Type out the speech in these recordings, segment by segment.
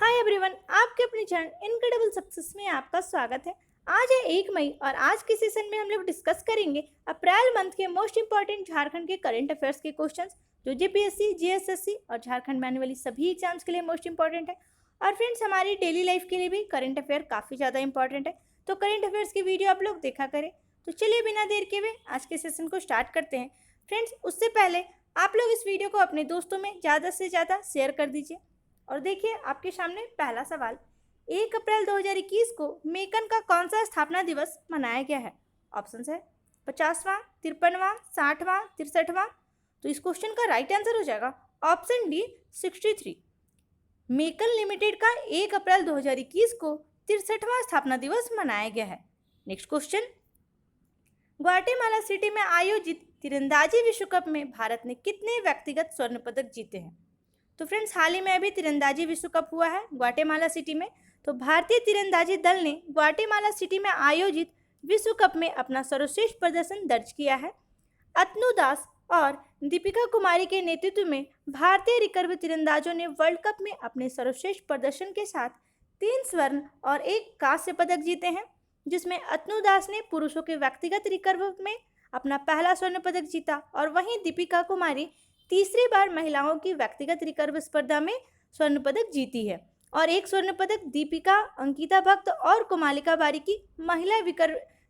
Hi everyone, आपके अपने channel incredible success में आपका स्वागत है। आज है 1 मई और आज के सेशन में हम लोग डिस्कस करेंगे अप्रैल मंथ के मोस्ट इंपॉर्टेंट झारखंड के करंट अफेयर्स के क्वेश्चंस जो जीपीएससी, जीएसएससी और झारखंड में आने वाली सभी एग्जाम्स के लिए मोस्ट इंपॉर्टेंट है। और फ्रेंड्स, हमारी डेली लाइफ के लिए भी करंट अफेयर काफ़ी ज़्यादा इंपॉर्टेंट है, तो करंट अफेयर्स की वीडियो आप लोग देखा करें। तो चलिए बिना देर के हुए आज के सेशन को स्टार्ट करते हैं। फ्रेंड्स, उससे पहले आप लोग इस वीडियो को अपने दोस्तों में ज़्यादा से ज़्यादा शेयर कर दीजिए। और देखिए आपके सामने पहला सवाल, 1 अप्रैल 2021 को मेकन का कौन सा स्थापना दिवस मनाया गया है? ऑप्शन है 50वां, 53वां, 60वां, 63वां। तो इस क्वेश्चन का राइट आंसर हो जाएगा ऑप्शन डी 63। मेकन लिमिटेड का 1 अप्रैल 2021 को 63वां स्थापना दिवस मनाया गया है। नेक्स्ट क्वेश्चन, ग्वाटेमाला सिटी में आयोजित तीरंदाजी विश्व कप में भारत ने कितने व्यक्तिगत स्वर्ण पदक जीते हैं? तो फ्रेंड्स, हाल ही में अभी तीरंदाजी विश्व कप हुआ है ग्वाटेमाला सिटी में। तो भारतीय तीरंदाजी दल ने ग्वाटेमाला सिटी में आयोजित विश्व कप में अपना सर्वश्रेष्ठ प्रदर्शन दर्ज किया है। अतनु दास और दीपिका कुमारी के नेतृत्व में भारतीय रिकर्व तीरंदाजों ने वर्ल्ड कप में अपने सर्वश्रेष्ठ प्रदर्शन के साथ 3 स्वर्ण और 1 कांस्य पदक जीते हैं, जिसमें अतनु दास ने पुरुषों के व्यक्तिगत रिकर्व में अपना पहला स्वर्ण पदक जीता और वहीं दीपिका कुमारी तीसरी बार महिलाओं की व्यक्तिगत रिकर्व स्पर्धा में स्वर्ण पदक जीती है। और 1 स्वर्ण पदक दीपिका, अंकिता भक्त और कोमालिका बारी की महिला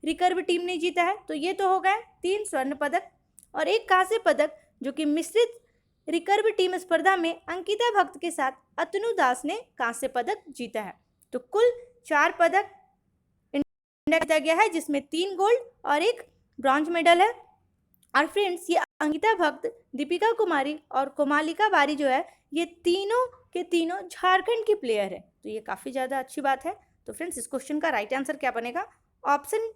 रिकर्व टीम ने जीता है। तो ये तो हो गए 3 स्वर्ण पदक और 1 कांस्य पदक, जो कि मिश्रित रिकर्व टीम स्पर्धा में अंकिता भक्त के साथ अतनु दास ने कांस्य पदक जीता है। तो कुल 4 पदक इंडिया जीता गया है, जिसमें 3 गोल्ड और 1 ब्रॉन्ज मेडल है। और फ्रेंड्स, ये अंकिता भक्त, दीपिका कुमारी और कोमालिका बारी जो है, ये तीनों के तीनों झारखंड की प्लेयर है। तो ये काफ़ी ज़्यादा अच्छी बात है। तो फ्रेंड्स, इस क्वेश्चन का राइट आंसर क्या बनेगा? Option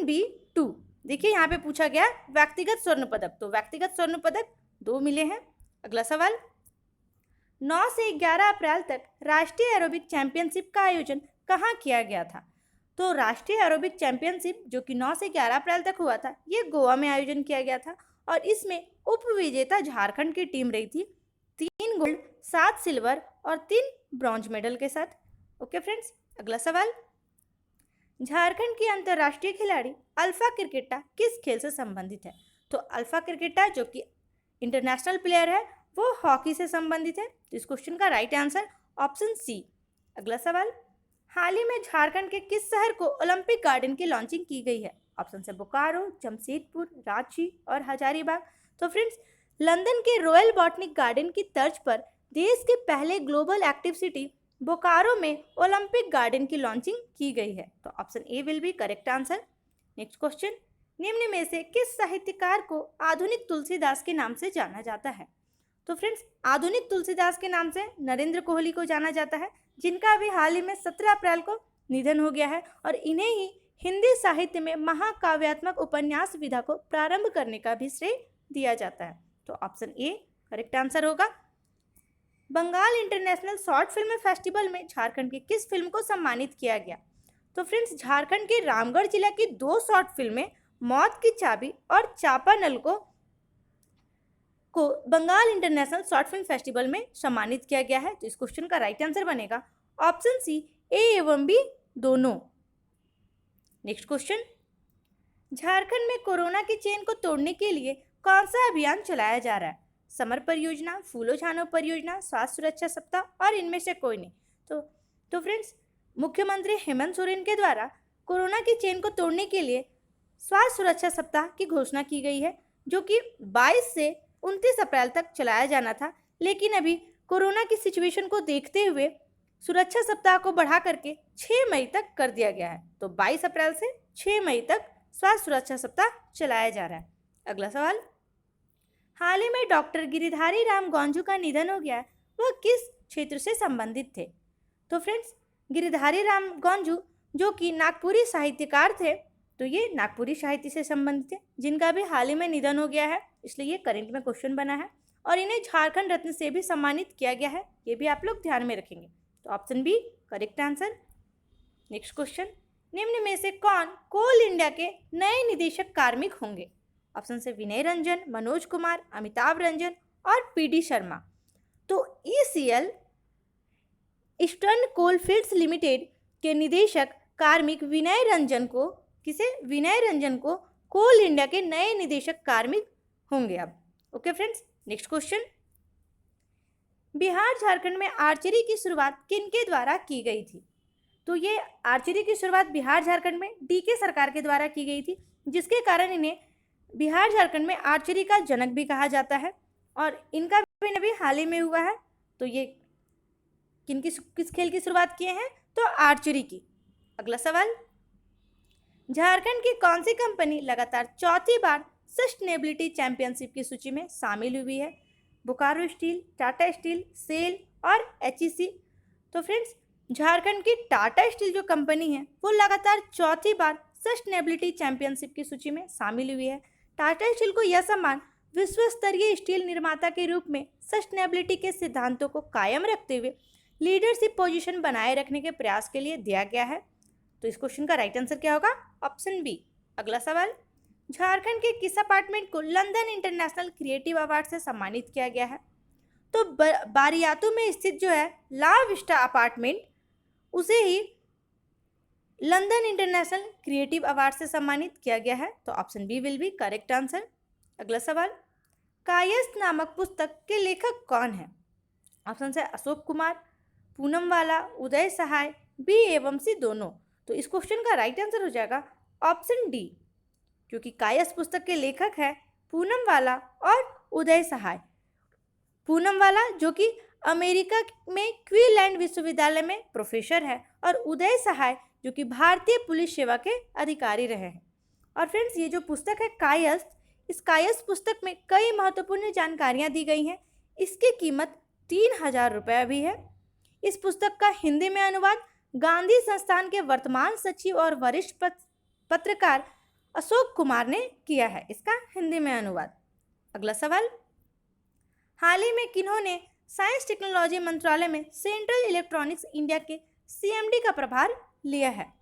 B 2। देखिए यहाँ पे पूछा गया व्यक्तिगत स्वर्ण पदक, तो व्यक्तिगत स्वर्ण पदक 2 मिले हैं। अगला सवाल, 9 से 11 अप्रैल तक राष्ट्रीय एरोबिक चैंपियनशिप का आयोजन कहाँ किया गया था? तो राष्ट्रीय एरोबिक चैंपियनशिप जो कि 9 से 11 अप्रैल तक हुआ था, ये गोवा में आयोजन किया गया था और इसमें उप विजेता झारखंड की टीम रही थी 3 गोल्ड, 7 सिल्वर और 3 ब्रॉन्ज मेडल के साथ। ओके फ्रेंड्स, अगला सवाल, झारखंड की अंतर्राष्ट्रीय खिलाड़ी अल्फा क्रिकेटा किस खेल से संबंधित है? तो अल्फा क्रिकेटा जो कि इंटरनेशनल प्लेयर है, वो हॉकी से संबंधित है। तो इस क्वेश्चन का राइट आंसर ऑप्शन सी। अगला सवाल, हाल ही में झारखंड के किस शहर को ओलंपिक गार्डन की लॉन्चिंग की गई है? ऑप्शन है बोकारो, जमशेदपुर, रांची और हजारीबाग। तो फ्रेंड्स, लंदन के रॉयल बॉटनिक गार्डन की तर्ज पर देश के पहले ग्लोबल एक्टिव सिटी बोकारो में ओलंपिक गार्डन की लॉन्चिंग की गई है। तो option A will be correct answer. Next question, निम्न में से किस साहित्यकार को आधुनिक तुलसीदास के नाम से जाना जाता है? तो फ्रेंड्स, आधुनिक तुलसीदास के नाम से नरेंद्र कोहली को जाना जाता है, जिनका अभी हाल ही में 17 अप्रैल को निधन हो गया है और इन्हें ही हिंदी साहित्य में महाकाव्यात्मक उपन्यास विधा को प्रारंभ करने का भी श्रेय दिया जाता है। तो ऑप्शन ए करेक्ट आंसर होगा। Bengal international short film festival में झारखंड की किस फिल्म को सम्मानित किया गया? तो फ्रेंड्स, झारखंड के रामगढ़ जिला की 2 शॉर्ट फिल्में मौत की चाबी और चापानल को Bengal international short film festival में सम्मानित किया गया है। तो इस क्वेश्चन का राइट आंसर बनेगा ऑप्शन सी, ए एवं बी दोनों। नेक्स्ट क्वेश्चन, झारखंड में कोरोना की चेन को तोड़ने के लिए कौन सा अभियान चलाया जा रहा है? समर परियोजना, फूलो छानो परियोजना, स्वास्थ्य सुरक्षा सप्ताह और इनमें से कोई नहीं। तो फ्रेंड्स, मुख्यमंत्री हेमंत सोरेन के द्वारा कोरोना की चेन को तोड़ने के लिए स्वास्थ्य सुरक्षा सप्ताह की घोषणा की गई है, जो कि 22 से 29 अप्रैल तक चलाया जाना था, लेकिन अभी कोरोना की सिचुएशन को देखते हुए सुरक्षा सप्ताह को बढ़ा करके 6 मई तक कर दिया गया है। तो 22 अप्रैल से 6 मई तक स्वास्थ्य सुरक्षा सप्ताह चलाया जा रहा है। अगला सवाल, हाल ही में डॉक्टर गिरिधारी राम गौंजू का निधन हो गया है, वह किस क्षेत्र से संबंधित थे? तो फ्रेंड्स, गिरिधारी राम गौंजू जो कि नागपुरी साहित्यकार थे, तो ये नागपुरी साहित्य से संबंधित है, जिनका भी हाल ही में निधन हो गया है, इसलिए ये करंट में क्वेश्चन बना है और इन्हें झारखंड रत्न से भी सम्मानित किया गया है। ये भी आप लोग ध्यान में रखेंगे। तो option B correct answer. Next question, निम्न में से कौन कोल इंडिया के नए निदेशक कार्मिक होंगे? ऑप्शन से विनय रंजन, मनोज कुमार, अमिताभ रंजन और पीडी शर्मा। तो ईसीएल ईस्टर्न कोलफील्ड्स लिमिटेड के निदेशक कार्मिक विनय रंजन को कोल इंडिया के नए निदेशक कार्मिक होंगे अब। Okay friends, next question, Bihar Jharkhand में आर्चरी की शुरुआत किनके द्वारा की गई थी? तो ये आर्चरी की शुरुआत बिहार झारखंड में डीके सरकार के द्वारा की गई थी, जिसके कारण इन्हें बिहार झारखंड में आर्चरी का जनक भी कहा जाता है और इनका भी हाल ही में हुआ है। तो ये किस खेल की शुरुआत किए हैं? तो आर्चरी की। अगला सवाल, झारखंड की कौन सी कंपनी लगातार चौथी बार सस्टेनेबिलिटी चैंपियनशिप की सूची में शामिल हुई है? Bokaro steel, Tata steel, SAIL और एचईसी। तो फ्रेंड्स, झारखंड की टाटा स्टील जो कंपनी है वो लगातार चौथी बार सस्टेनेबिलिटी चैंपियनशिप की सूची में शामिल हुई है। टाटा स्टील को यह सम्मान विश्व स्तरीय स्टील निर्माता के रूप में सस्टेनेबिलिटी के सिद्धांतों को कायम रखते हुए लीडरशिप पोजीशन बनाए रखने के प्रयास के लिए दिया गया है। तो इस क्वेश्चन का राइट आंसर क्या होगा? Option B. अगला सवाल, झारखंड के किस अपार्टमेंट को लंदन इंटरनेशनल क्रिएटिव अवार्ड से सम्मानित किया गया है? तो बारियातू में स्थित जो है ला विस्टा अपार्टमेंट, उसे ही लंदन इंटरनेशनल क्रिएटिव अवार्ड से सम्मानित किया गया है। तो option B will be correct answer. अगला सवाल, कायस्थ नामक पुस्तक के लेखक कौन है? ऑप्शन है अशोक कुमार, पूनमवाला, उदय सहाय, बी एवं सी दोनों। तो इस क्वेश्चन का राइट आंसर हो जाएगा ऑप्शन डी, क्योंकि कायस्थ पुस्तक के लेखक है पूनमवाला और उदय सहाय। पूनमवाला जो कि अमेरिका में क्वींसलैंड विश्वविद्यालय में प्रोफेसर है और उदय सहाय जो कि भारतीय पुलिस सेवा के अधिकारी रहे हैं। और फ्रेंड्स, ये जो पुस्तक है कायस्थ, इस कायस्थ पुस्तक में कई महत्वपूर्ण जानकारियां दी गई हैं। इसकी कीमत 3000 रुपये भी है। इस पुस्तक का हिंदी में अनुवाद गांधी संस्थान के वर्तमान सचिव और वरिष्ठ पत्रकार अशोक कुमार ने किया है, इसका हिंदी में अनुवाद। अगला सवाल, हाल ही में किन्होंने साइंस टेक्नोलॉजी मंत्रालय में सेंट्रल इलेक्ट्रॉनिक्स इंडिया के सीएमडी का प्रभार लिया है?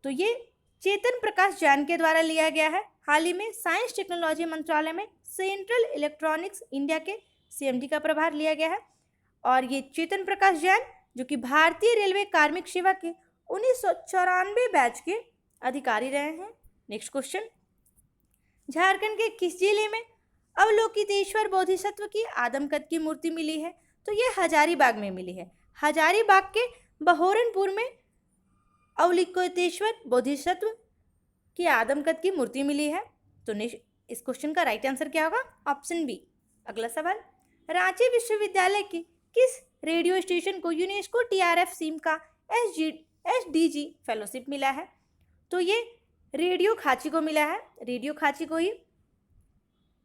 तो ये चेतन प्रकाश जैन के द्वारा लिया गया है। हाल ही में साइंस टेक्नोलॉजी मंत्रालय में सेंट्रल इलेक्ट्रॉनिक्स इंडिया के सीएमडी का प्रभार लिया गया है और ये चेतन प्रकाश जैन जो कि भारतीय रेलवे कार्मिक सेवा के 1994 बैच के अधिकारी रहे हैं। नेक्स्ट क्वेश्चन, झारखंड के किस जिले में अवलोकितेश्वर बोधिसत्व की आदमकद की मूर्ति मिली है? तो ये हजारीबाग में मिली है। हजारीबाग के बहोरनपुर में अवलोकितेश्वर बोधिसत्व की आदमकद की मूर्ति मिली है। तो इस क्वेश्चन का राइट आंसर क्या होगा? Option B. अगला सवाल, रांची विश्वविद्यालय के किस रेडियो स्टेशन को यूनेस्को TRF सीम का SDG फेलोशिप मिला है? तो ये रेडियो खाची को मिला है। रेडियो खाची को ही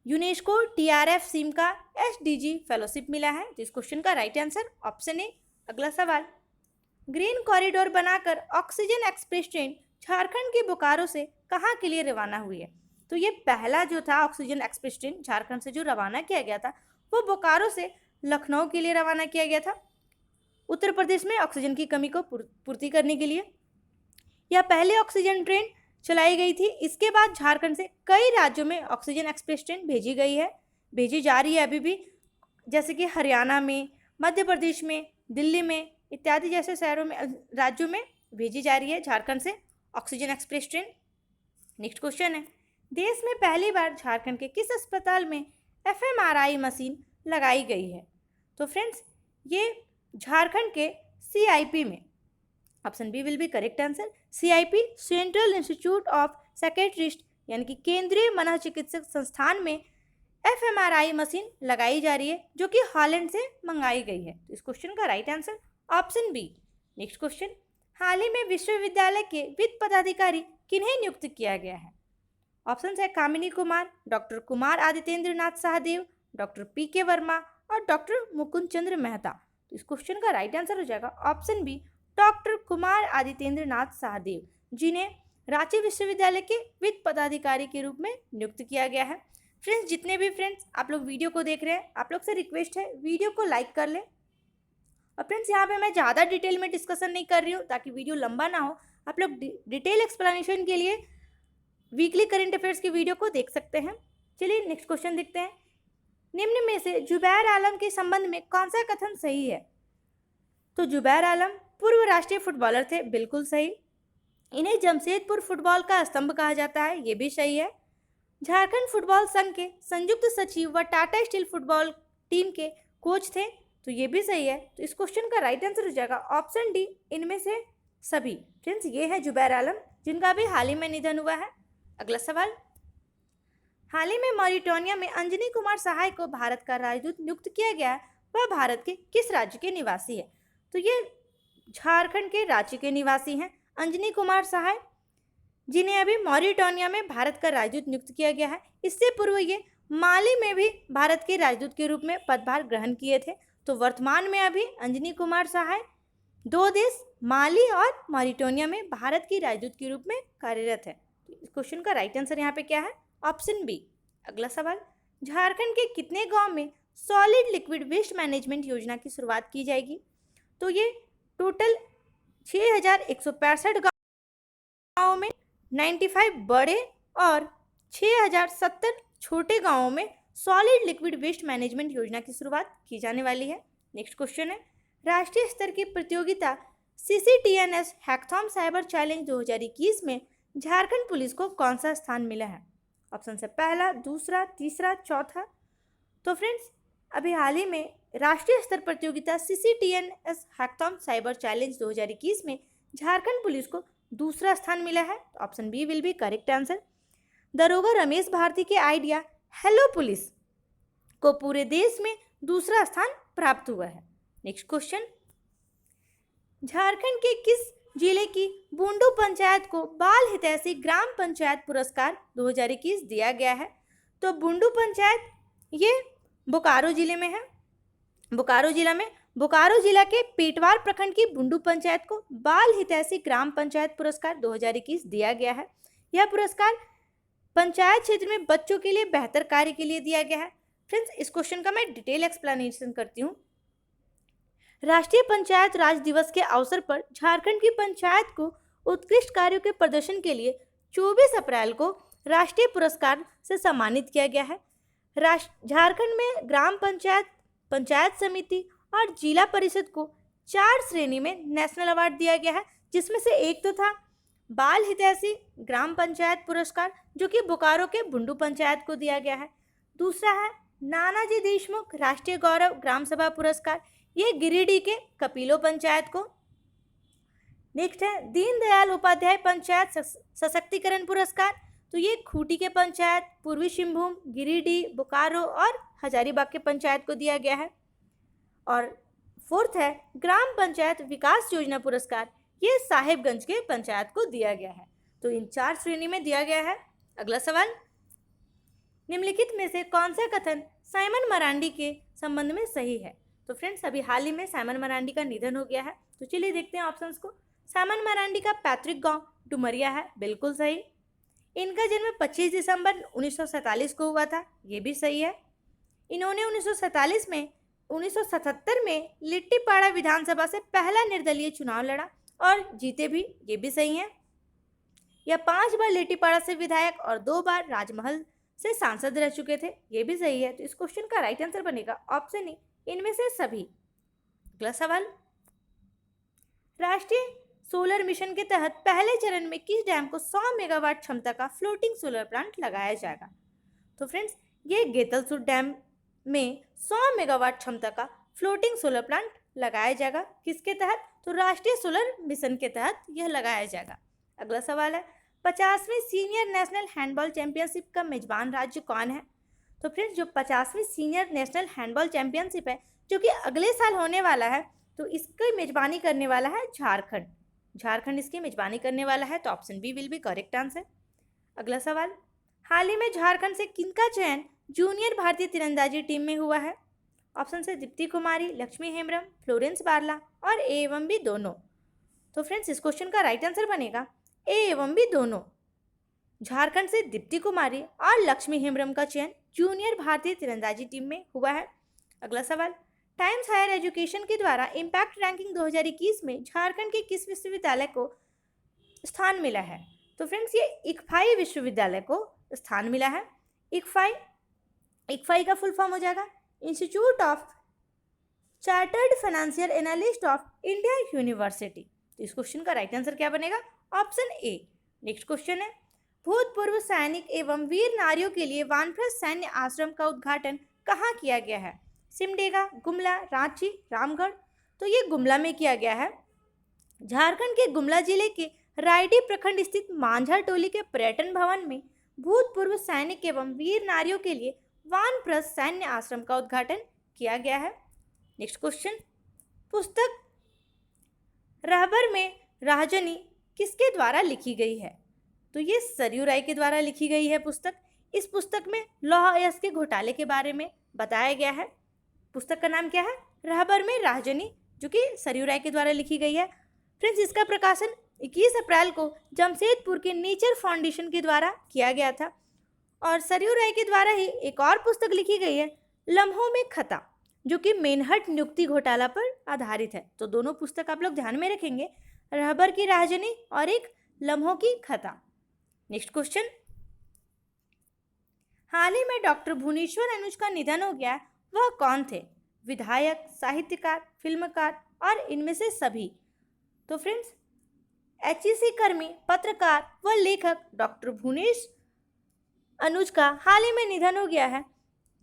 यूनेस्को TRF सीम का SDG फेलोशिप मिला है। तो इस क्वेश्चन का राइट आंसर ऑप्शन ए। अगला सवाल, ग्रीन कॉरिडोर बनाकर ऑक्सीजन एक्सप्रेस ट्रेन झारखंड के बोकारो से कहाँ के लिए रवाना हुई है? तो ये पहला जो था ऑक्सीजन एक्सप्रेस ट्रेन झारखंड से जो रवाना किया गया था वो बोकारो से लखनऊ के लिए रवाना किया गया था, उत्तर प्रदेश में ऑक्सीजन की कमी को पूर्ति करने के लिए। यह पहले ऑक्सीजन ट्रेन चलाई गई थी। इसके बाद झारखंड से कई राज्यों में ऑक्सीजन एक्सप्रेस ट्रेन भेजी जा रही है अभी भी, जैसे कि हरियाणा में, मध्य प्रदेश में, दिल्ली में इत्यादि जैसे शहरों में, राज्यों में भेजी जा रही है झारखंड से oxygen express train. Next question है, देश में पहली बार झारखंड के किस अस्पताल में FMRI मशीन लगाई गई है? तो फ्रेंड्स, ये झारखंड के CIP में, option B will be correct answer. CIP central institute of psychiatrist यानी कि केंद्रीय मनोचिकित्सक संस्थान में FMRI मशीन लगाई जा रही है जो कि हॉलैंड से मंगाई गई है। तो इस क्वेश्चन का right answer option B. Next question, हाल ही में विश्वविद्यालय के वित्त पदाधिकारी किन्हें नियुक्त किया गया है? ऑप्शन है कामिनी Kumar, doctor Kumar Adityendra Nath Sahdev, doctor PK Verma और डॉक्टर मुकुंद चंद्र मेहता। तो इस क्वेश्चन का राइट आंसर हो जाएगा option B, doctor Kumar Adityendra Nath Sahdev, जिन्हें रांची विश्वविद्यालय के वित्त पदाधिकारी के रूप में नियुक्त किया गया है। फ्रेंड्स, जितने भी फ्रेंड्स आप लोग वीडियो को देख रहे हैं, आप लोग से रिक्वेस्ट है वीडियो को लाइक कर लें। और फ्रेंड्स, यहाँ पे मैं ज़्यादा डिटेल में डिस्कशन नहीं कर रही हूँ ताकि वीडियो लंबा ना हो। आप लोग डिटेल एक्सप्लेनेशन के लिए वीकली करंट अफेयर्स की वीडियो को देख सकते हैं। चलिए नेक्स्ट क्वेश्चन देखते हैं। निम्न में से जुबैर आलम के संबंध में कौन सा कथन सही है? तो जुबैर आलम पूर्व राष्ट्रीय फुटबॉलर थे, बिल्कुल सही। इन्हें जमशेदपुर फुटबॉल का स्तंभ कहा जाता है, ये भी सही है। झारखंड फुटबॉल संघ के संयुक्त सचिव व टाटा स्टील फुटबॉल टीम के कोच थे, तो ये भी सही है। तो इस क्वेश्चन का राइट आंसर हो जाएगा ऑप्शन डी, इनमें से सभी। फ्रेंड्स, ये है जुबैर आलम, जिनका अभी हाल ही में निधन हुआ है। अगला सवाल, हाल ही में मॉरिटानिया में अंजनी कुमार सहाय को भारत का राजदूत नियुक्त किया गया है, वह भारत के किस राज्य के निवासी है? तो ये झारखंड के रांची के निवासी हैं अंजनी कुमार सहाय, जिन्हें अभी मॉरिटानिया में भारत का राजदूत नियुक्त किया गया है। इससे पूर्व ये माली में भी भारत के राजदूत के रूप में पदभार ग्रहण किए थे। तो वर्तमान में अभी अंजनी कुमार सहाय दो देश माली और मॉरिटानिया में भारत की राजदूत के रूप में कार्यरत है। इस क्वेश्चन का राइट आंसर यहाँ पे क्या है? Option B. अगला सवाल, झारखंड के कितने गांव में सॉलिड लिक्विड वेस्ट मैनेजमेंट योजना की शुरुआत की जाएगी? तो ये टोटल 6165 गाँवों में 95 बड़े और 6070 छोटे गांवों में सॉलिड लिक्विड वेस्ट मैनेजमेंट योजना की शुरुआत की जाने वाली है। नेक्स्ट क्वेश्चन है, राष्ट्रीय स्तर की प्रतियोगिता CCTNS हैकाथॉन साइबर चैलेंज 2021 में झारखंड पुलिस को कौन सा स्थान मिला है? ऑप्शन से पहला, दूसरा, तीसरा, चौथा। तो फ्रेंड्स, अभी हाल ही में राष्ट्रीय स्तर प्रतियोगिता CCTNS हैकाथॉन साइबर चैलेंज 2021 में झारखंड पुलिस को दूसरा स्थान मिला है। तो option B will be correct answer. दरोगा रमेश भारती के आइडिया हेलो पुलिस को पूरे देश में दूसरा स्थान प्राप्त हुआ है। नेक्स्ट क्वेश्चन, झारखंड के किस जिले की बुंडू पंचायत को बाल हितैषी ग्राम पंचायत पुरस्कार 2021 दिया गया है? तो बुंडू पंचायत ये बोकारो जिले में है। बोकारो जिला के पेटवार प्रखंड की बुंडू पंचायत को बाल हितैषी ग्राम पंचायत पुरस्कार 2021 दिया गया है। यह पुरस्कार पंचायत क्षेत्र में बच्चों के लिए बेहतर कार्य के लिए दिया गया है। फ्रेंड्स, इस क्वेश्चन का मैं डिटेल एक्सप्लेनेशन करती हूँ। राष्ट्रीय पंचायत राज दिवस के अवसर पर झारखंड की पंचायत को उत्कृष्ट कार्यों के प्रदर्शन के लिए 24 अप्रैल को राष्ट्रीय पुरस्कार से सम्मानित किया गया है। झारखंड में ग्राम पंचायत, पंचायत समिति और जिला परिषद को 4 श्रेणी में नेशनल अवार्ड दिया गया है, जिसमें से एक तो था बाल हितैषी ग्राम पंचायत पुरस्कार, जो कि बोकारो के बुंडू पंचायत को दिया गया है। दूसरा है नानाजी देशमुख राष्ट्रीय गौरव ग्राम सभा पुरस्कार, ये गिरिडीह के कपिलो पंचायत को। नेक्स्ट है दीनदयाल उपाध्याय पंचायत सशक्तिकरण पुरस्कार, तो ये खूंटी के पंचायत, पूर्वी सिंहभूम, गिरिडीह, बोकारो और हजारीबाग के पंचायत को दिया गया है। और फोर्थ है ग्राम पंचायत विकास योजना पुरस्कार, ये साहेबगंज के पंचायत को दिया गया है। तो इन 4 श्रेणी में दिया गया है। अगला सवाल, निम्नलिखित में से कौन सा कथन साइमन मरांडी के संबंध में सही है? तो फ्रेंड्स, अभी हाल ही में साइमन मरांडी का निधन हो गया है, तो चलिए देखते हैं ऑप्शंस को। साइमन मरांडी का पैतृक गांव डुमरिया है, बिल्कुल सही। इनका जन्म 25 दिसंबर 1947 को हुआ था, ये भी सही है। इन्होंने 1977 में लिट्टीपाड़ा विधानसभा से पहला निर्दलीय चुनाव लड़ा और जीते भी, ये भी सही है। यह 5 बार लिट्टीपाड़ा से विधायक और 2 बार राजमहल से सांसद रह चुके थे, ये भी सही है। तो इस क्वेश्चन का राइट आंसर बनेगा ऑप्शन ए, इनमें से सभी। अगला सवाल, राष्ट्रीय सोलर मिशन के तहत पहले चरण में किस डैम को 100 मेगावाट क्षमता का फ्लोटिंग सोलर प्लांट लगाया जाएगा? तो फ्रेंड्स, ये गेतलसूर डैम में 100 मेगावाट क्षमता का फ्लोटिंग सोलर प्लांट लगाया जाएगा। किसके तहत? तो राष्ट्रीय सोलर मिशन के तहत यह लगाया जाएगा। अगला सवाल है 50वीं सीनियर नेशनल हैंडबॉल चैंपियनशिप का मेजबान राज्य कौन है? तो फ्रेंड्स, जो 50वीं सीनियर नेशनल हैंडबॉल चैंपियनशिप है, जो कि अगले साल होने वाला है, तो इसकी मेजबानी करने वाला है झारखंड। झारखंड इसकी मेजबानी करने वाला है, तो option B will be correct answer. अगला सवाल, हाल ही में झारखंड से किनका चयन जूनियर भारतीय तीरंदाजी टीम में हुआ है? ऑप्शन से दीप्ति कुमारी, लक्ष्मी हेम्ब्रम, फ्लोरेंस बारला और ए एवं बी दोनों। तो फ्रेंड्स, इस क्वेश्चन का राइट आंसर बनेगा ए एवं बी दोनों। झारखंड से दीप्ति कुमारी और लक्ष्मी हेम्ब्रम का चयन जूनियर भारतीय तीरंदाजी टीम में हुआ है। अगला सवाल, टाइम्स हायर एजुकेशन के द्वारा इम्पैक्ट रैंकिंग 2021 में झारखंड के किस विश्वविद्यालय को स्थान मिला है? तो फ्रेंड्स, ये इक्फाई विश्वविद्यालय को स्थान मिला है। इक्फाई का फुल फॉर्म हो जाएगा institute of chartered financial analyst of India university. तो इस क्वेश्चन का राइट आंसर क्या बनेगा? Option A. नेक्स्ट क्वेश्चन है, भूतपूर्व सैनिक एवं वीर नारियों के लिए वानप्रस्थ सैन्य आश्रम का उद्घाटन कहाँ किया गया है? सिमडेगा, गुमला, रांची, रामगढ़। तो ये गुमला में किया गया है। झारखंड के गुमला जिले के रायडी प्रखंड स्थित मांझा टोली के पर्यटन भवन में भूतपूर्व सैनिक एवं वीर नारियों के लिए वानप्रस्थ सैन्य आश्रम का उद्घाटन किया गया है। नेक्स्ट क्वेश्चन, पुस्तक रहबर में राहजनी किसके द्वारा लिखी गई है? तो ये सरयू राय के द्वारा लिखी गई है पुस्तक। इस पुस्तक में लौह अयस्क के घोटाले के बारे में बताया गया है। पुस्तक का नाम क्या है? रहबर में राहजनी, जो कि सरयू राय के द्वारा लिखी गई है। फ्रेंड्स, इसका प्रकाशन 21 अप्रैल को जमशेदपुर के नेचर फाउंडेशन के द्वारा किया गया था। और सरयू राय के द्वारा ही एक और पुस्तक लिखी गई है, लम्हों में खता, जो कि मेनहट नियुक्ति घोटाला पर आधारित है। तो दोनों पुस्तक आप लोग ध्यान में रखेंगे, रहबर की राहजनी और एक लम्हों की खता। नेक्स्ट क्वेश्चन, हाल ही में डॉक्टर भुवनेश्वर अनुज का निधन हो गया, वह कौन थे? विधायक, साहित्यकार, फिल्मकार और इनमें से सभी। तो फ्रेंड्स, एचईसी कर्मी, पत्रकार व लेखक डॉक्टर भुवनेश अनुज का हाल ही में निधन हो गया है।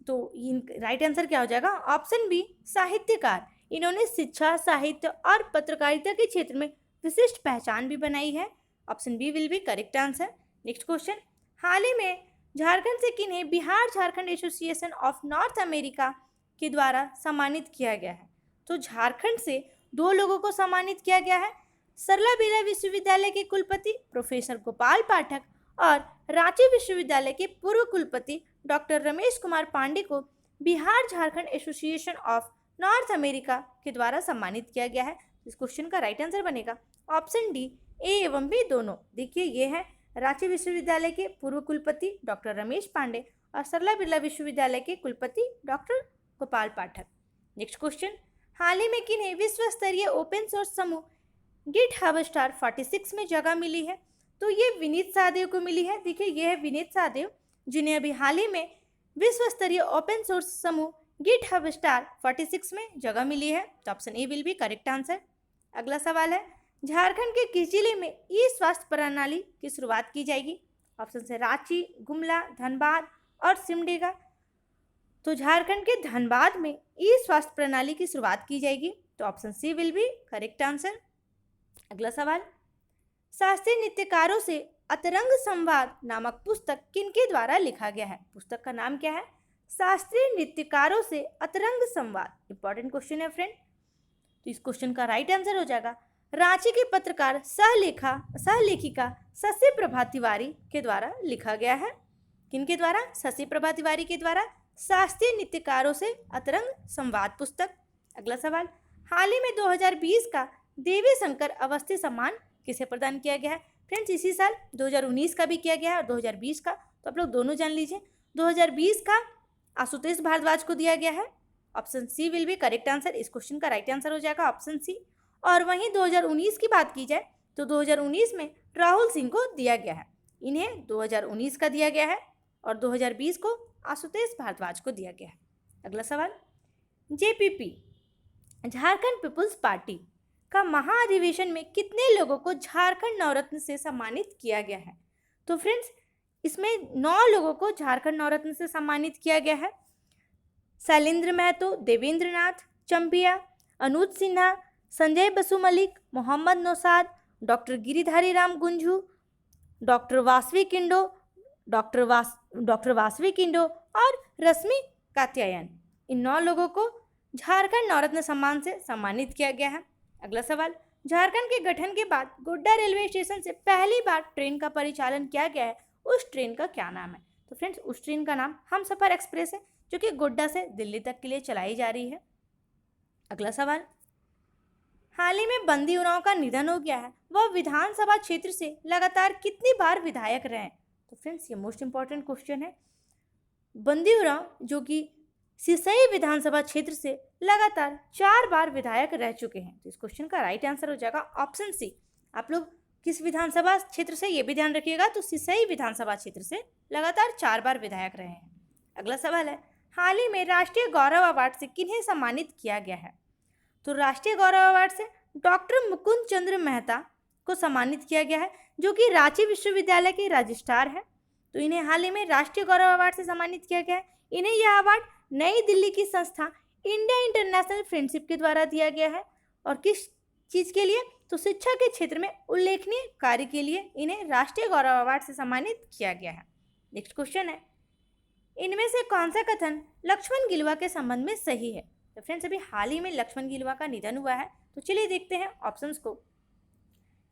तो राइट आंसर क्या हो जाएगा? ऑप्शन बी, साहित्यकार। इन्होंने शिक्षा, साहित्य और पत्रकारिता के क्षेत्र में विशिष्ट पहचान भी बनाई है। Option B will be correct answer. Next question, हाल ही में झारखंड से किन्हें Bihar Jharkhand Association of North America के द्वारा सम्मानित किया गया है? तो झारखंड से 2 लोगों को सम्मानित किया गया है। सरला बेला विश्वविद्यालय के कुलपति प्रोफेसर गोपाल पाठक और रांची विश्वविद्यालय के पूर्व कुलपति डॉक्टर रमेश कुमार पांडे को Bihar Jharkhand Association of North America के द्वारा सम्मानित किया गया है। इस क्वेश्चन का राइट आंसर बनेगा ऑप्शन डी, ए एवं बी दोनों। देखिए, ये है रांची विश्वविद्यालय के पूर्व कुलपति डॉक्टर रमेश पांडे और सरला बिरला विश्वविद्यालय के कुलपति डॉक्टर गोपाल पाठक। नेक्स्ट क्वेश्चन, हाल ही में किन्हें विश्व स्तरीय ओपन सोर्स समूह गिटहब स्टार 46 में जगह मिली है? तो ये विनीत सहदेव को मिली है। देखिए, ये है विनीत सहदेव, जिन्हें अभी हाल ही में विश्व स्तरीय ओपन सोर्स समूह गिटहब स्टार 46 में जगह मिली है। तो option A will be correct answer. अगला सवाल है, झारखंड के किस जिले में ई स्वास्थ्य प्रणाली की शुरुआत की जाएगी? ऑप्शन से रांची, गुमला, धनबाद और सिमडेगा। तो झारखंड के धनबाद में ई स्वास्थ्य प्रणाली की शुरुआत की जाएगी। तो option C will be correct answer. अगला सवाल, शास्त्रीय नृत्यकारों से अतरंग संवाद नामक पुस्तक किनके द्वारा लिखा गया है? पुस्तक का नाम क्या है? शास्त्रीय नृत्यकारों से अतरंग संवाद। इंपॉर्टेंट क्वेश्चन है फ्रेंड। तो इस क्वेश्चन का राइट आंसर हो जाएगा रांची के पत्रकार सहलेखिका शशि प्रभा तिवारी के द्वारा लिखा गया है। किनके द्वारा? शशि प्रभा तिवारी के द्वारा शास्त्रीय नृत्यकारों से अतरंग संवाद पुस्तक। अगला सवाल, हाल ही में 2020 का देवी शंकर अवस्थी सम्मान किसे प्रदान किया गया है? फ्रेंड्स, इसी साल 2019 का भी किया गया है और 2020 का, तो आप लोग दोनों जान लीजिए। 2020 का आशुतोष भारद्वाज को दिया गया है। Option C will be correct answer. इस क्वेश्चन का राइट आंसर हो जाएगा ऑप्शन सी। और वहीं 2019 की बात की जाए तो 2019 में राहुल सिंह को दिया गया है। इन्हें 2019 का दिया गया है और 2020 को आशुतोष भारद्वाज को दिया गया है। अगला सवाल, जेपीपी झारखंड पीपुल्स पार्टी का महाअधिवेशन में कितने लोगों को झारखंड नवरत्न से सम्मानित किया गया है? तो फ्रेंड्स, इसमें 9 लोगों को झारखंड नवरत्न से सम्मानित किया गया है। शैलेंद्र महतो, देवेंद्र नाथ चंपिया, अनुज सिन्हा, संजय बसु मलिक, मोहम्मद नौसाद, डॉक्टर गिरिधारी राम गुंजू, डॉक्टर वासवी किंडो और रश्मि कात्यायन। इन 9 लोगों को झारखंड नवरत्न सम्मान से सम्मानित किया गया है। अगला सवाल, झारखंड के गठन के बाद गोड्डा रेलवे स्टेशन से पहली बार ट्रेन का परिचालन किया गया है, उस ट्रेन का क्या नाम है? तो फ्रेंड्स, उस ट्रेन का नाम हमसफर एक्सप्रेस है, जो कि गोड्डा से दिल्ली तक के लिए चलाई जा रही है। अगला सवाल, हाल ही में बंदी उरांव का निधन हो गया है, वह विधानसभा क्षेत्र से लगातार कितनी बार विधायक रहे? तो फ्रेंड्स, ये मोस्ट इंपॉर्टेंट क्वेश्चन है। बंदी उरांव जो कि सिसई विधानसभा क्षेत्र से लगातार 4 बार विधायक रह चुके हैं। तो इस क्वेश्चन का राइट आंसर हो जाएगा ऑप्शन सी। आप लोग किस विधानसभा क्षेत्र से, ये भी ध्यान रखिएगा। तो सिसई विधानसभा क्षेत्र से लगातार 4 बार विधायक रहे हैं। अगला सवाल है, हाल ही में राष्ट्रीय गौरव अवार्ड से किन्हें सम्मानित किया गया है? तो राष्ट्रीय गौरव अवार्ड से डॉक्टर मुकुंद चंद्र मेहता को सम्मानित किया गया है, जो कि रांची विश्वविद्यालय के रजिस्ट्रार है। तो इन्हें हाल ही में राष्ट्रीय गौरव अवार्ड से सम्मानित किया गया है। इन्हें यह अवार्ड नई दिल्ली की संस्था इंडिया इंटरनेशनल फ्रेंडशिप के द्वारा दिया गया है। और किस चीज़ के लिए? तो शिक्षा के क्षेत्र में उल्लेखनीय कार्य के लिए इन्हें राष्ट्रीय गौरव अवार्ड से सम्मानित किया गया है। नेक्स्ट क्वेश्चन है, इनमें से कौन सा कथन लक्ष्मण गिलुआ के संबंध में सही है? तो फ्रेंड्स, अभी हाल ही में लक्ष्मण गिलुआ का निधन हुआ है, तो चलिए देखते हैं ऑप्शंस को।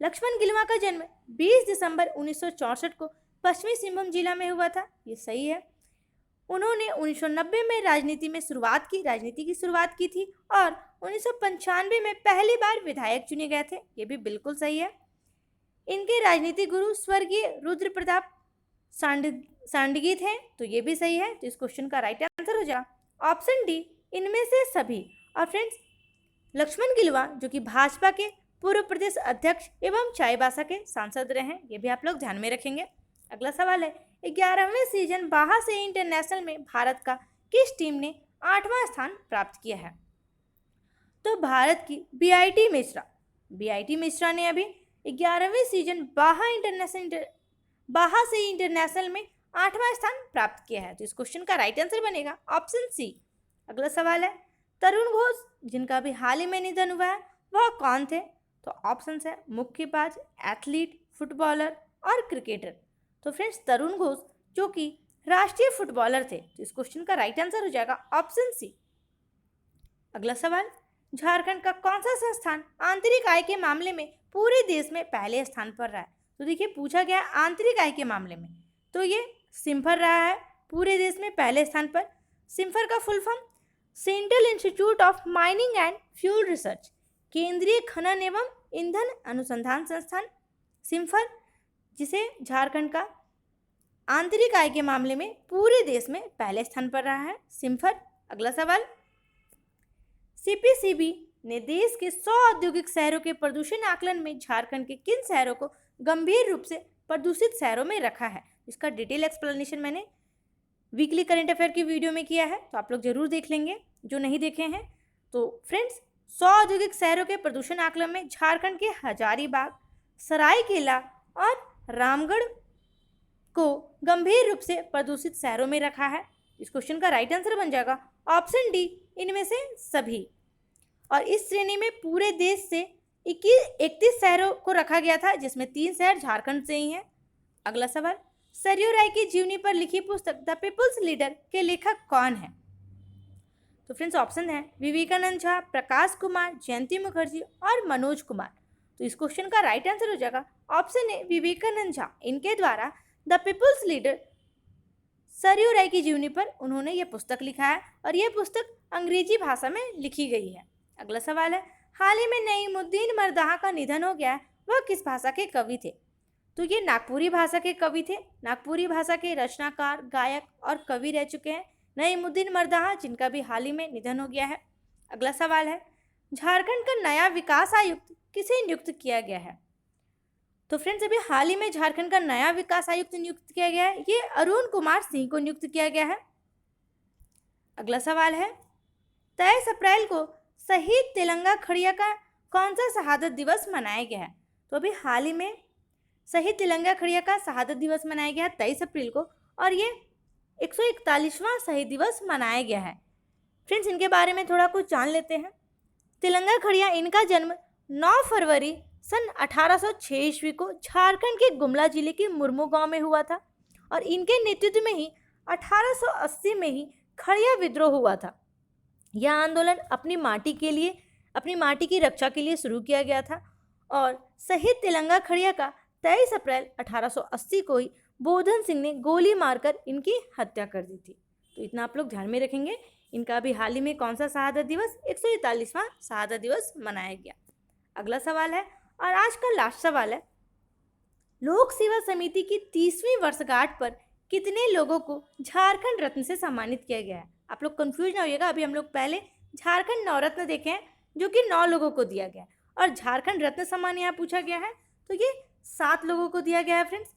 लक्ष्मण गिलुआ का जन्म 20 दिसंबर 1964 को पश्चिमी सिंहभूम जिला में हुआ था, ये सही है। उन्होंने 1990 में राजनीति की शुरुआत की थी और 1995 में पहली बार विधायक चुने गए थे, ये भी बिल्कुल सही है। इनके राजनीतिक गुरु स्वर्गीय रुद्र प्रताप सांडगी थे, तो ये भी सही है। तो इस क्वेश्चन का राइट आंसर हो जाएगा ऑप्शन डी, इनमें से सभी। और फ्रेंड्स, लक्ष्मण गिलुआ जो कि भाजपा के पूर्व प्रदेश अध्यक्ष एवं चाईबासा के सांसद रहे हैं, ये भी आप लोग ध्यान में रखेंगे। अगला सवाल है, 11वें सीजन बाहा से इंटरनेशनल में भारत का किस टीम ने 8वां स्थान प्राप्त किया है? तो भारत की बीआईटी मिश्रा ने अभी 11वें सीजन बाहा से इंटरनेशनल में 8वां स्थान प्राप्त किया है। तो इस क्वेश्चन का राइट आंसर बनेगा ऑप्शन सी। अगला सवाल है, तरुण घोष जिनका भी हाल ही में निधन हुआ है वह कौन थे? तो ऑप्शन है मुक्केबाज, एथलीट, फुटबॉलर और क्रिकेटर। तो फ्रेंड्स, तरुण घोष जो कि राष्ट्रीय फुटबॉलर थे, तो इस क्वेश्चन का राइट आंसर हो जाएगा ऑप्शन सी। अगला सवाल, झारखंड का कौन सा संस्थान आंतरिक आय के मामले में पूरे देश में पहले स्थान पर रहा है? तो देखिए, पूछा गया है आंतरिक आय के मामले में, तो ये सिम्फर रहा है पूरे देश में पहले स्थान पर। सिम्फर का full form central institute of mining and fuel research, केंद्रीय खनन एवं ईंधन अनुसंधान संस्थान सिम्फर, जिसे झारखंड का आंतरिक आय के मामले में पूरे देश में पहले स्थान पर रहा है सिम्फर। अगला सवाल, सीपीसीबी ने देश के 100 औद्योगिक शहरों के प्रदूषण आकलन में झारखंड के किन शहरों को गंभीर रूप से प्रदूषित शहरों में रखा है? इसका डिटेल एक्सप्लेनेशन मैंने वीकली करंट अफेयर की वीडियो में किया है, तो आप लोग जरूर देख लेंगे जो नहीं देखे हैं। तो फ्रेंड्स, 100 औद्योगिक शहरों के प्रदूषण आकलन में झारखंड के हजारीबाग, सरायकेला और रामगढ़ को गंभीर रूप से प्रदूषित शहरों में रखा है। इस क्वेश्चन का राइट आंसर बन जाएगा ऑप्शन डी, इनमें से सभी। और इस श्रेणी में पूरे देश से 31 शहरों को रखा गया था, जिसमें 3 शहर झारखंड से ही हैं। अगला सवाल, सरयू राय की जीवनी पर लिखी पुस्तक द पीपुल्स लीडर के लेखक कौन है? तो फ्रेंड्स, ऑप्शन है विवेकानंद झा, प्रकाश कुमार, जयंती मुखर्जी और मनोज कुमार। तो इस क्वेश्चन का राइट आंसर हो जाएगा ऑप्शन ए, विवेकानंद झा। इनके द्वारा द पीपुल्स लीडर सरयू राय की जीवनी पर उन्होंने ये पुस्तक लिखा है और यह पुस्तक अंग्रेजी भाषा में लिखी गई है। अगला सवाल है, हाल ही में नईमुद्दीन मरदाहा का निधन हो गया है, वह किस भाषा के कवि थे? तो ये नागपुरी भाषा के कवि थे। नागपुरी भाषा के रचनाकार, गायक और कवि रह चुके हैं नईमुद्दीन मरदाहा, जिनका भी हाल ही में निधन हो गया है। अगला सवाल है, झारखंड का नया विकास आयुक्त किसे नियुक्त किया गया है? तो फ्रेंड्स, अभी हाल ही में झारखंड का नया विकास आयुक्त नियुक्त किया गया है, ये अरुण कुमार सिंह को नियुक्त किया गया है। अगला सवाल है, 23 अप्रैल को शहीद तिलंगा खड़िया का कौन सा शहादत दिवस मनाया गया है? तो अभी हाल ही में शहीद तिलंगा खड़िया का शहादत दिवस मनाया गया 23 अप्रैल को, और ये 141वां शहीद दिवस मनाया गया है। फ्रेंड्स, इनके बारे में थोड़ा कुछ जान लेते हैं। तिलंगा खड़िया, इनका जन्म 9 फरवरी सन 1806 ईस्वी को झारखंड के गुमला जिले के मुर्मू गांव में हुआ था और इनके नेतृत्व में ही 1880 में ही खड़िया विद्रोह हुआ था। यह आंदोलन अपनी माटी की रक्षा के लिए शुरू किया गया था और शहीद तिलंगा खड़िया का 23 अप्रैल 1880 को ही बोधन सिंह ने गोली मारकर इनकी हत्या कर दी थी। तो इतना आप लोग ध्यान में रखेंगे। इनका भी हाल ही में कौन सा शहादत दिवस, 141वां शहादत दिवस मनाया गया। अगला सवाल है, और आज का लास्ट सवाल है, लोक सेवा समिति की 30वीं वर्षगांठ पर कितने लोगों को झारखंड रत्न से सम्मानित किया गया है? आप लोग कंफ्यूज ना होइएगा, अभी हम लोग पहले झारखंड नवरत्न देखे हैं जो कि 9 लोगों को दिया गया है और झारखंड रत्न सम्मान यहाँ पूछा गया है तो ये 7 लोगों को दिया गया है। फ्रेंड्स,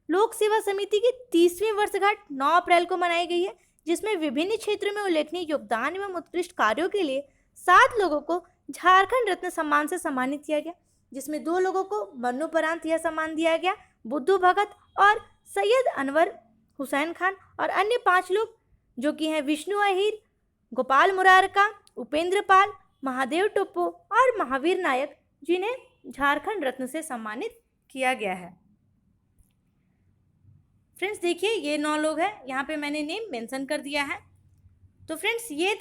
लोक सेवा समिति की 30वीं वर्षगांठ 9 अप्रैल को मनाई गई है, जिसमें विभिन्न क्षेत्रों में उल्लेखनीय योगदान एवं उत्कृष्ट कार्यों के लिए 7 लोगों को झारखंड रत्न सम्मान से सम्मानित किया गया, जिसमें 2 लोगों को मरणोपरांत यह सम्मान दिया गया, बुद्धू भगत और सैयद अनवर हुसैन खान, और अन्य 5 लोग जो कि हैं विष्णु अहीर, गोपाल मुरारका, उपेंद्र पाल, महादेव टोप्पो और महावीर नायक, जिन्हें झारखंड रत्न से सम्मानित किया गया है। फ्रेंड्स देखिए ये 9 लोग हैं, यहाँ पे मैंने नेम मेंशन कर दिया है। तो फ्रेंड्स ये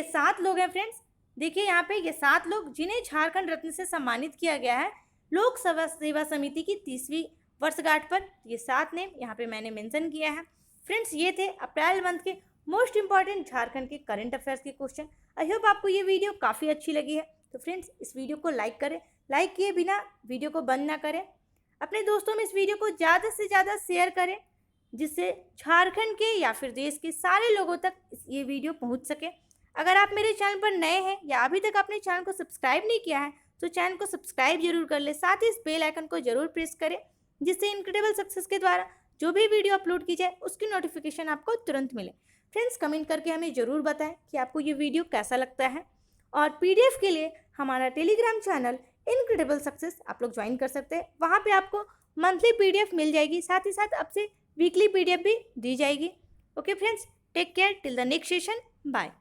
7 लोग हैं। फ्रेंड्स देखिए यहाँ पे ये 7 लोग जिन्हें झारखंड रत्न से सम्मानित किया गया है लोक सेवा समिति की 30वीं वर्षगांठ पर। ये 7 नेम यहाँ पे मैंने मेंशन किया है। फ्रेंड्स ये थे अप्रैल मंथ के मोस्ट इंपॉर्टेंट झारखंड के करंट अफेयर्स के क्वेश्चन। आई होप आपको ये वीडियो काफ़ी अच्छी लगी है। तो फ्रेंड्स इस वीडियो को लाइक करें, लाइक किए बिना वीडियो को बंद ना करें। अपने दोस्तों में इस वीडियो को ज़्यादा से ज़्यादा शेयर करें, जिससे झारखंड के या फिर देश के सारे लोगों तक ये वीडियो पहुंच सके। अगर आप मेरे चैनल पर नए हैं या अभी तक आपने चैनल को सब्सक्राइब नहीं किया है तो चैनल को सब्सक्राइब जरूर कर ले, साथ ही इस बेल आइकन को जरूर प्रेस करें, जिससे इनक्रेडिबल सक्सेस के द्वारा जो भी वीडियो अपलोड की जाए उसकी नोटिफिकेशन आपको तुरंत मिले। फ्रेंड्स कमेंट करके हमें ज़रूर बताएं कि आपको ये वीडियो कैसा लगता है, और PDF के लिए हमारा टेलीग्राम चैनल इनक्रेडिबल सक्सेस आप लोग ज्वाइन कर सकते हैं। वहाँ पे आपको मंथली PDF मिल जाएगी, साथ ही साथ आपसे वीकली PDF भी दी जाएगी। Okay friends, take care till the next session, bye.